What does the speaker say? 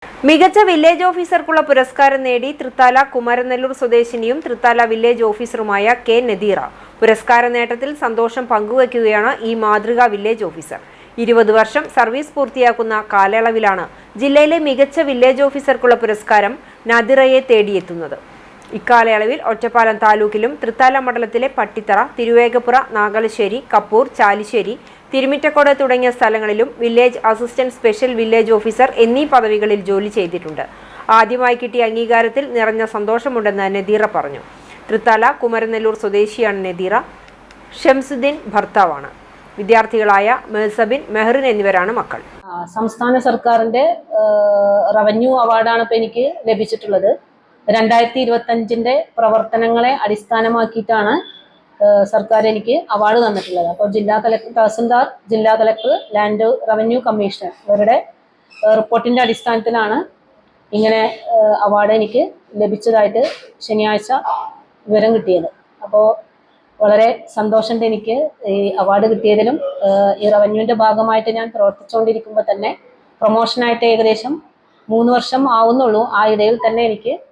മികച്ച വില്ലേജ് ഓഫീസർക്കുള്ള പുരസ്കാരം നേടി തൃത്താല കുമരനെല്ലൂർ സ്വദേശിനിയും തൃത്താല വില്ലേജ് ഓഫീസറുമായ കെ നദീറ. പുരസ്കാര നേട്ടത്തിൽ സന്തോഷം പങ്കുവയ്ക്കുകയാണ് ഈ മാതൃകാ വില്ലേജ് ഓഫീസർ. 20 വർഷം സർവീസ് പൂർത്തിയാക്കുന്ന കാലയളവിലാണ് ജില്ലയിലെ മികച്ച വില്ലേജ് ഓഫീസർക്കുള്ള പുരസ്കാരം നദീറയെ തേടിയെത്തുന്നത്. ഇക്കാലയളവിൽ ഒറ്റപ്പാലം താലൂക്കിലും തൃത്താല മണ്ഡലത്തിലെ പട്ടിത്തറ, തിരുവേഗപ്പുറ, നാഗലശ്ശേരി, കപ്പൂർ, ചാലിശ്ശേരി, തിരുമിറ്റക്കോട് തുടങ്ങിയ സ്ഥലങ്ങളിലും village assistant special village officer എന്നീ പദവികളിൽ ജോലി ചെയ്തിട്ടുണ്ട്. ആദ്യമായി കിട്ടിയ അംഗീകാരത്തിൽ നിറഞ്ഞ സന്തോഷമുണ്ടെന്ന് നദീറ പറഞ്ഞു. തൃത്താല കുമരനെല്ലൂർ സ്വദേശിയാണ് നദീറ. ഷംസുദ്ദീൻ ഭർത്താവാണ്. വിദ്യാർത്ഥികളായ മെഹ്സബിൻ, മെഹറിൻ എന്നിവരാണ് മക്കൾ. സംസ്ഥാന സർക്കാരിന്റെ റവന്യൂ അവാർഡാണ് ഇപ്പോൾ എനിക്ക് ലഭിച്ചിട്ടുള്ളത്. 2025 പ്രവർത്തനങ്ങളെ അടിസ്ഥാനമാക്കിയിട്ടാണ് സർക്കാർ എനിക്ക് അവാർഡ് തന്നിട്ടുള്ളത്. അപ്പോൾ ജില്ലാ കളക്ടർ, തഹസിൽദാർ, ജില്ലാ കളക്ടർ, ലാൻഡ് റവന്യൂ കമ്മീഷണർ ഇവരുടെ റിപ്പോർട്ടിന്റെ അടിസ്ഥാനത്തിലാണ് ഇങ്ങനെ അവാർഡ് എനിക്ക് ലഭിച്ചതായിട്ട് ശനിയാഴ്ച വിവരം കിട്ടിയത്. അപ്പോൾ വളരെ സന്തോഷമുണ്ട് എനിക്ക് ഈ അവാർഡ് കിട്ടിയതിലും. ഈ റവന്യൂവിന്റെ ഭാഗമായിട്ട് ഞാൻ പ്രവർത്തിച്ചുകൊണ്ടിരിക്കുമ്പോൾ തന്നെ പ്രൊമോഷനായിട്ട് ഏകദേശം 3 വർഷം ആവുന്നുള്ളൂ. ആ ഇടയിൽ തന്നെ എനിക്ക്